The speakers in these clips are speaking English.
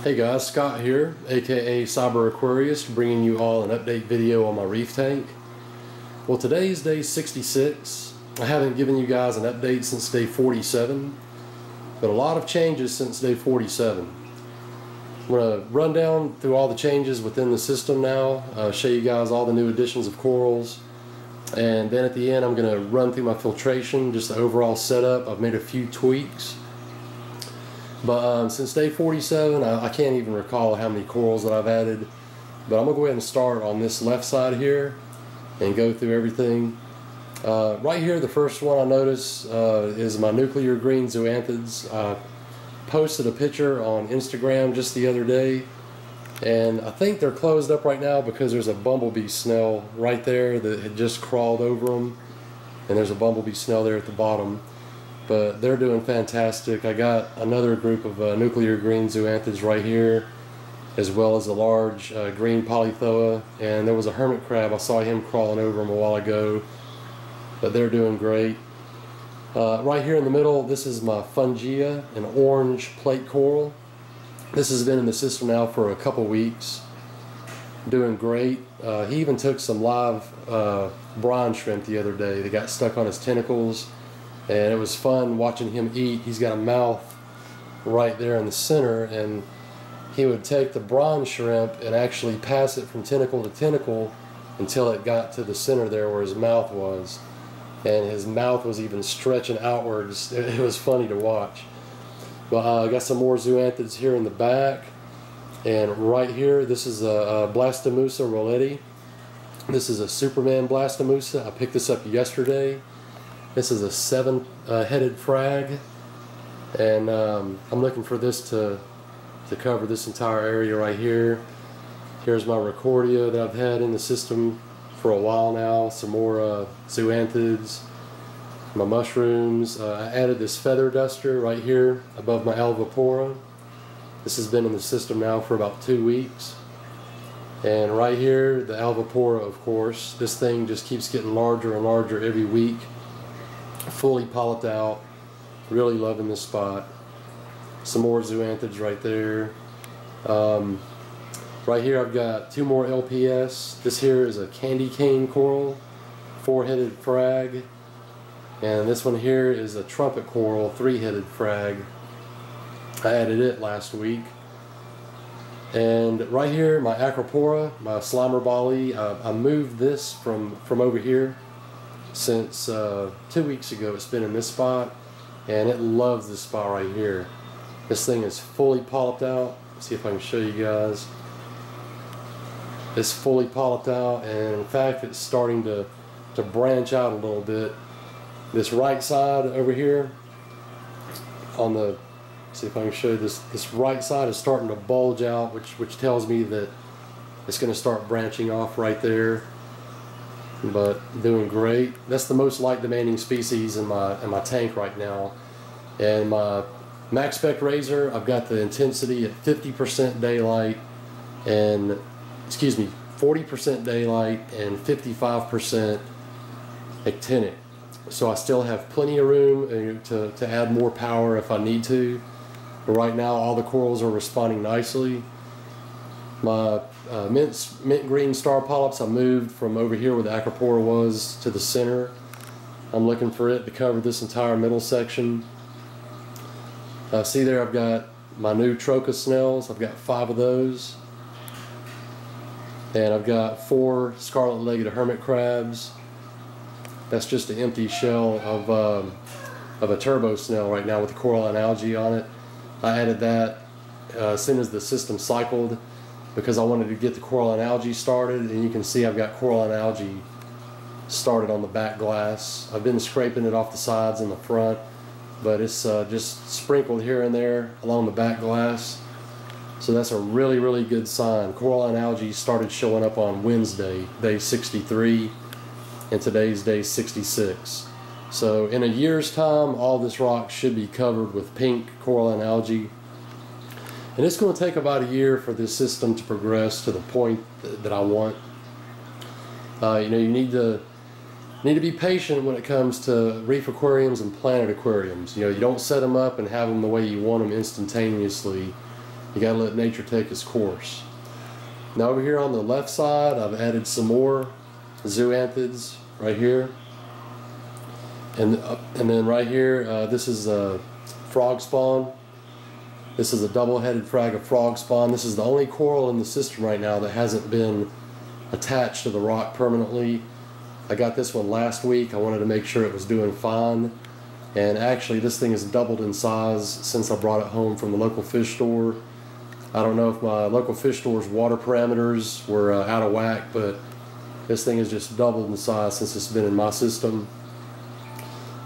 Hey guys, Scott here, aka Cyber Aquarist, bringing you all an update video on my reef tank. Well, today is day 66. I haven't given you guys an update since day 47, but a lot of changes since day 47. I'm going to run down through all the changes within the system now, show you guys all the new additions of corals, and then at the end I'm going to run through my filtration, just the overall setup. I've made a few tweaks. But since day 47, I can't even recall how many corals that I've added. But I'm going to go ahead and start on this left side here and go through everything. Right here, the first one I notice is my nuclear green zoanthids. I posted a picture on Instagram just the other day, and I think they're closed up right now because there's a bumblebee snail right there that had just crawled over them, and there's a bumblebee snail there at the bottom. But they're doing fantastic. I got another group of nuclear green zoanthids right here, as well as a large green polythoa, and there was a hermit crab. I saw him crawling over them a while ago, but they're doing great. Right here in the middle, this is my fungia, an orange plate coral. This has been in the system now for a couple weeks, doing great. He even took some live brine shrimp the other day. They got stuck on his tentacles, and it was fun watching him eat. He's got a mouth right there in the center, and he would take the brine shrimp and actually pass it from tentacle to tentacle until it got to the center there where his mouth was, and his mouth was even stretching outwards. It was funny to watch. But I got some more zoanthids here in the back, and right here this is a Blastomussa roleti. This is a Superman Blastomussa. I picked this up yesterday. This is a 7-headed frag, and I'm looking for this to cover this entire area right here. Here's my Recordia that I've had in the system for a while now. Some more zoanthids, my mushrooms. I added this feather duster right here above my Alvipora. This has been in the system now for about 2 weeks. And right here, the Alvipora, of course. This thing just keeps getting larger and larger every week. Fully polyped out, really loving this spot. Some more zoanthids right there. Right here I've got 2 more LPS. This here is a candy cane coral, 4-headed frag, and this one here is a trumpet coral, 3-headed frag. I added it last week. And right here, my Acropora, my Slimer Bali, I moved this from over here. Since 2 weeks ago it's been in this spot, and it loves this spot right here. This thing is fully polyped out. Let's see if I can show you guys. It's fully polyped out, and in fact it's starting to branch out a little bit. This right side over here on the, see if I can show you this right side is starting to bulge out, which tells me that it's going to start branching off right there. But doing great. That's the most light demanding species in my tank right now. And my max spec razor, I've got the intensity at 50% daylight and 40% daylight and 55% actinic. So I still have plenty of room to add more power if I need to. But right now all the corals are responding nicely. My mint green star polyps, I moved from over here where the Acropora was to the center. I'm looking for it to cover this entire middle section. See there, I've got my new Trochus snails. I've got 5 of those. And I've got 4 scarlet-legged hermit crabs. That's just an empty shell of a turbo snail right now with the coral and algae on it. I added that as soon as the system cycled, because I wanted to get the coral and algae started, and you can see I've got coral and algae started on the back glass. I've been scraping it off the sides and the front, but it's just sprinkled here and there along the back glass. So that's a really, really good sign. Coral and algae started showing up on Wednesday, day 63, and today's day 66. So in a year's time, all this rock should be covered with pink coral and algae. And it's going to take about a year for this system to progress to the point that I want. You know, you need to be patient when it comes to reef aquariums and planet aquariums. You know, you don't set them up and have them the way you want them instantaneously. You gotta let nature take its course. Now over here on the left side, I've added some more zoanthids right here. And then right here, this is a frog spawn. This is a double-headed frag of frog spawn. This is the only coral in the system right now that hasn't been attached to the rock permanently. I got this one last week. I wanted to make sure it was doing fine. And actually this thing has doubled in size since I brought it home from the local fish store. I don't know if my local fish store's water parameters were out of whack, but this thing has just doubled in size since it's been in my system.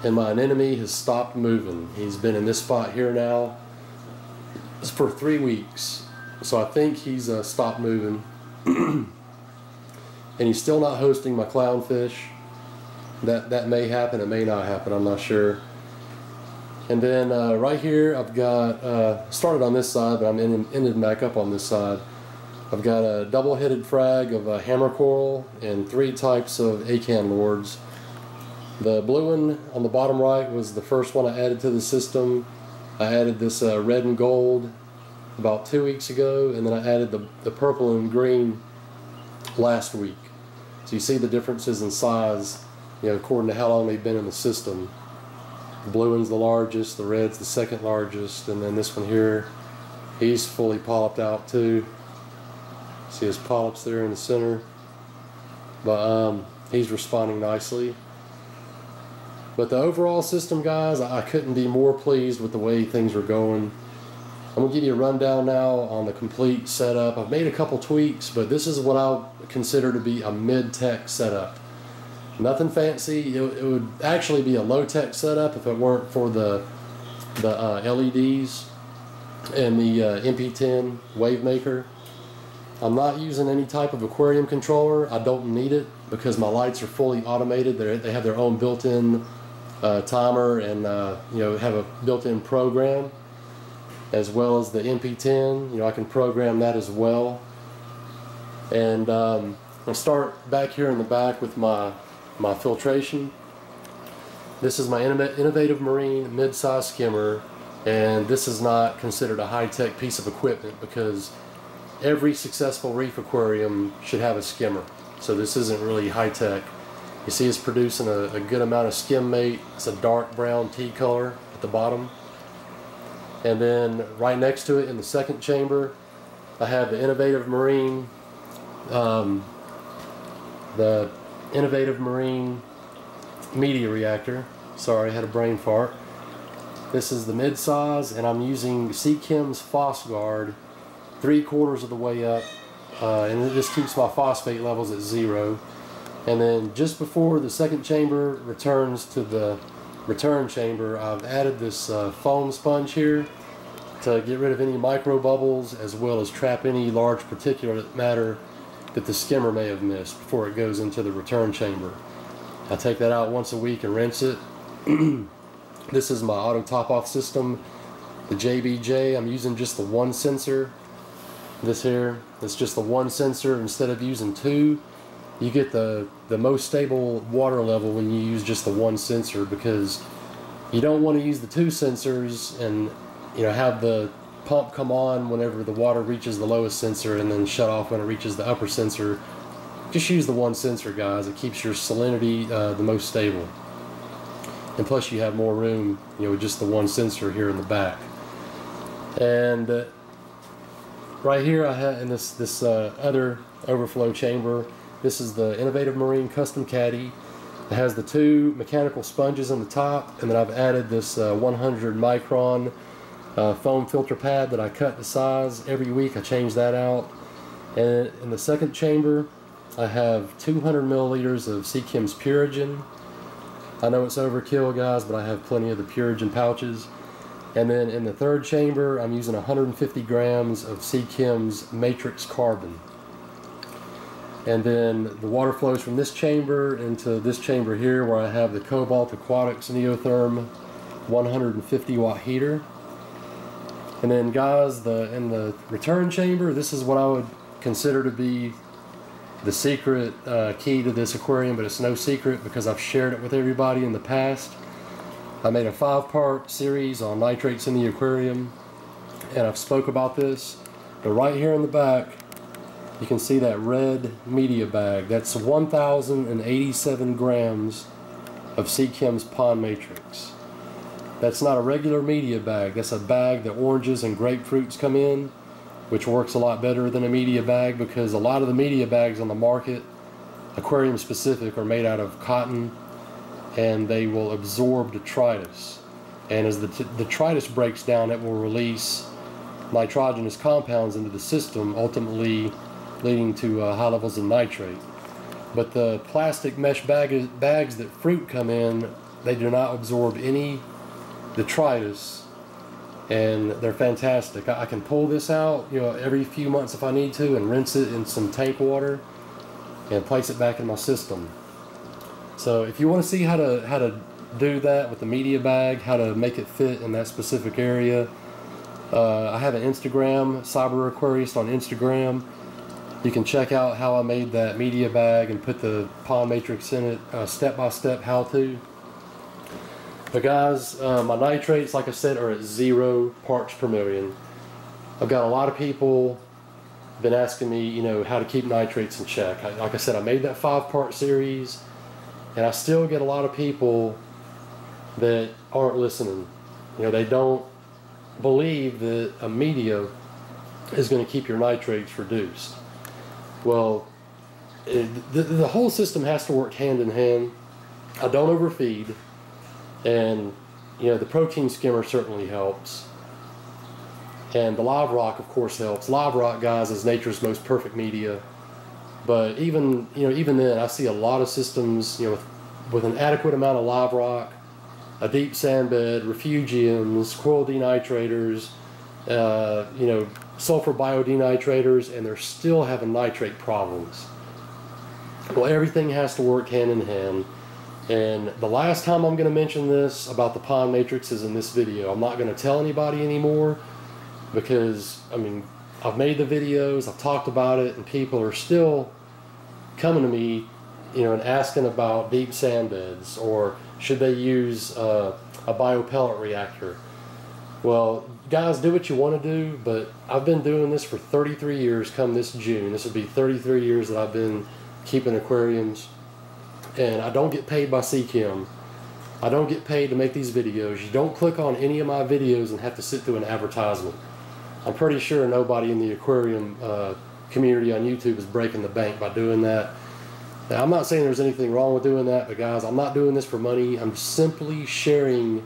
And my anemone has stopped moving. He's been in this spot here now for 3 weeks. So I think he's stopped moving. And he's still not hosting my clownfish. That may happen, it may not happen, I'm not sure. And then right here I've got, started on this side, but I'm ending back up on this side. I've got a double-headed frag of hammer coral and 3 types of acan lords. The blue one on the bottom right was the first one I added to the system. I added this red and gold about 2 weeks ago, and then I added the purple and green last week. So you see the differences in size, you know, according to how long they've been in the system. The blue one's the largest, the red's the second largest, and then this one here, he's fully polyped out too. See his polyps there in the center. But he's responding nicely. But the overall system, guys, I couldn't be more pleased with the way things are going. I'm going to give you a rundown now on the complete setup. I've made a couple tweaks, but this is what I consider to be a mid-tech setup. Nothing fancy. It would actually be a low-tech setup if it weren't for the LEDs and the MP10 wave maker. I'm not using any type of aquarium controller. I don't need it because my lights are fully automated. They have their own built-in timer and you know, have a built-in program, as well as the MP10. You know, I can program that as well. And I'll start back here in the back with my filtration. This is my Innovative Marine mid-size skimmer, and this is not considered a high-tech piece of equipment because every successful reef aquarium should have a skimmer. So this isn't really high-tech. You see it's producing a good amount of skim mate. It's a dark brown tea color at the bottom. And then right next to it in the second chamber, I have the Innovative Marine media reactor. Sorry, I had a brain fart. This is the mid-size, and I'm using Seachem's Phosguard 3/4 of the way up, and it just keeps my phosphate levels at 0. And then just before the second chamber returns to the return chamber, I've added this foam sponge here to get rid of any micro bubbles, as well as trap any large particulate matter that the skimmer may have missed before it goes into the return chamber. I take that out once a week and rinse it. This is my auto top-off system, the JBJ. I'm using just the one sensor. This here, it's just the one sensor instead of using 2. You get the most stable water level when you use just the one sensor, because you don't want to use the 2 sensors and, you know, have the pump come on whenever the water reaches the lowest sensor and then shut off when it reaches the upper sensor. Just use the one sensor, guys. It keeps your salinity the most stable, and plus you have more room, you know, with just the one sensor here in the back. And right here I have in this other overflow chamber, this is the Innovative Marine Custom Caddy. It has the 2 mechanical sponges on the top, and then I've added this 100 micron foam filter pad that I cut to size. Every week I change that out. And in the second chamber I have 200 milliliters of Seachem's Purigen. I know it's overkill, guys, but I have plenty of the Purigen pouches. And then in the third chamber I'm using 150 grams of Seachem's Matrix Carbon. And then the water flows from this chamber into this chamber here, where I have the Cobalt Aquatics Neotherm 150 watt heater. And then, guys, in the return chamber, this is what I would consider to be the secret key to this aquarium, but it's no secret because I've shared it with everybody in the past. I made a 5-part series on nitrates in the aquarium, and I've spoke about this. But right here in the back, you can see that red media bag. That's 1,087 grams of Seachem's Pond Matrix. That's not a regular media bag. That's a bag that oranges and grapefruits come in, which works a lot better than a media bag because a lot of the media bags on the market, aquarium specific, are made out of cotton and they will absorb detritus. And as the detritus breaks down, it will release nitrogenous compounds into the system, ultimately leading to high levels of nitrate. But the plastic mesh bags that fruit come in, they do not absorb any detritus, and they're fantastic. I can pull this out, you know, every few months if I need to, and rinse it in some tank water and place it back in my system. So if you want to see how to do that with the media bag, how to make it fit in that specific area, I have an Instagram, Cyber Aquarist on Instagram. You can check out how I made that media bag and put the Pond Matrix in it, step-by-step how-to. But guys, my nitrates, like I said, are at 0 parts per million. I've got a lot of people been asking me, you know, how to keep nitrates in check. Like I said, I made that 5-part series, and I still get a lot of people that aren't listening. You know, they don't believe that a media is going to keep your nitrates reduced. Well, the whole system has to work hand in hand. I don't overfeed, and you know, the protein skimmer certainly helps, and the live rock of course helps. Live rock, guys, is nature's most perfect media. But even then, I see a lot of systems, you know, with an adequate amount of live rock, a deep sand bed, refugiums, coral denitrators, you know, sulfur biodenitrators, and they're still having nitrate problems. Well, everything has to work hand in hand. And the last time I'm going to mention this about the Pond Matrix is in this video. I'm not going to tell anybody anymore because, I mean, I've made the videos, I've talked about it, and people are still coming to me, you know, and asking about deep sand beds, or should they use a biopellet reactor. Well, guys, do what you want to do, but I've been doing this for 33 years come this June. This will be 33 years that I've been keeping aquariums, and I don't get paid by Seachem. I don't get paid to make these videos. You don't click on any of my videos and have to sit through an advertisement. I'm pretty sure nobody in the aquarium community on YouTube is breaking the bank by doing that. Now, I'm not saying there's anything wrong with doing that, but guys, I'm not doing this for money. I'm simply sharing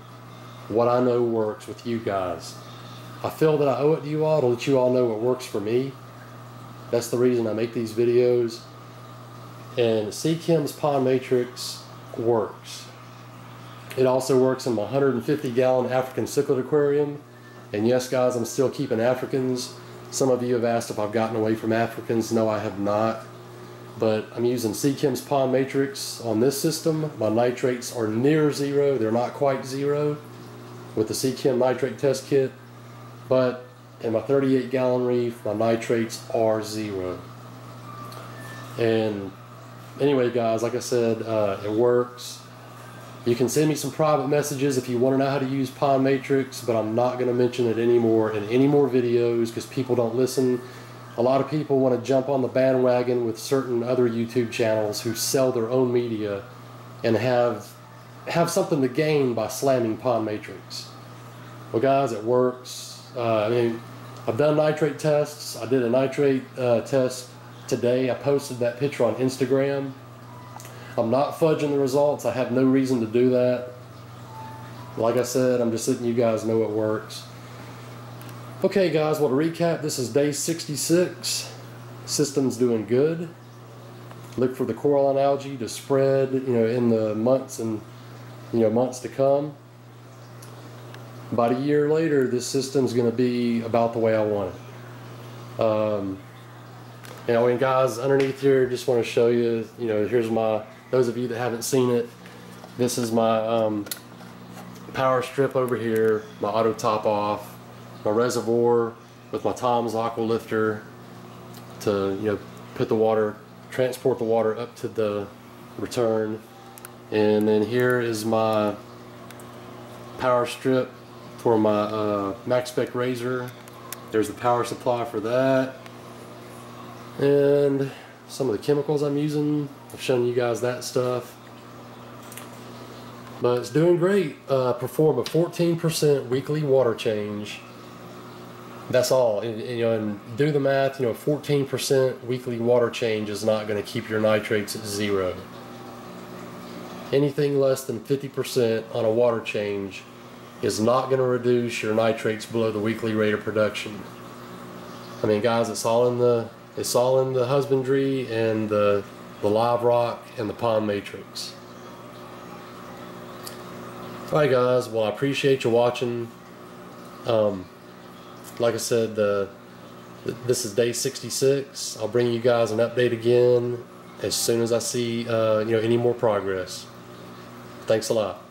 what I know works with you guys. I feel that I owe it to you all to let you all know what works for me. That's the reason I make these videos. And Seachem's Pond Matrix works. It also works in my 150-gallon African cichlid aquarium. And yes, guys, I'm still keeping Africans. Some of you have asked if I've gotten away from Africans. No, I have not. But I'm using Seachem's Pond Matrix on this system. My nitrates are near 0. They're not quite 0 with the Seachem nitrate test kit. But in my 38-gallon reef, my nitrates are 0. And anyway, guys, like I said, it works. You can send me some private messages if you want to know how to use Pond Matrix, but I'm not going to mention it anymore in any more videos because people don't listen. A lot of people want to jump on the bandwagon with certain other YouTube channels who sell their own media and have something to gain by slamming Pond Matrix. Well, guys, it works. I mean, I've done nitrate tests. I did a nitrate test today. I posted that picture on Instagram. I'm not fudging the results. I have no reason to do that. Like I said, I'm just letting you guys know it works. Okay, guys, well, to recap, this is day 66. System's doing good. Look for the coralline algae to spread, you know, in the months and, you know, months to come. About a year later, this system's going to be about the way I want it. You know, and guys, underneath here, just want to show you, you know, here's my, those of you that haven't seen it, this is my power strip over here, my auto top off, my reservoir with my Tom's aqua lifter to, you know, put the water, transport the water up to the return. And then here is my power strip for my Max Spec razor There's the power supply for that. And some of the chemicals I'm using. I've shown you guys that stuff. But it's doing great. Perform a 14% weekly water change. That's all. And do the math. 14% weekly water change is not going to keep your nitrates at 0. Anything less than 50% on a water change is not going to reduce your nitrates below the weekly rate of production. I mean, guys, it's all in the husbandry and the live rock and the pond matrix. Alright guys, well, I appreciate you watching. Like I said, this is day 66. I'll bring you guys an update again as soon as I see any more progress. Thanks a lot.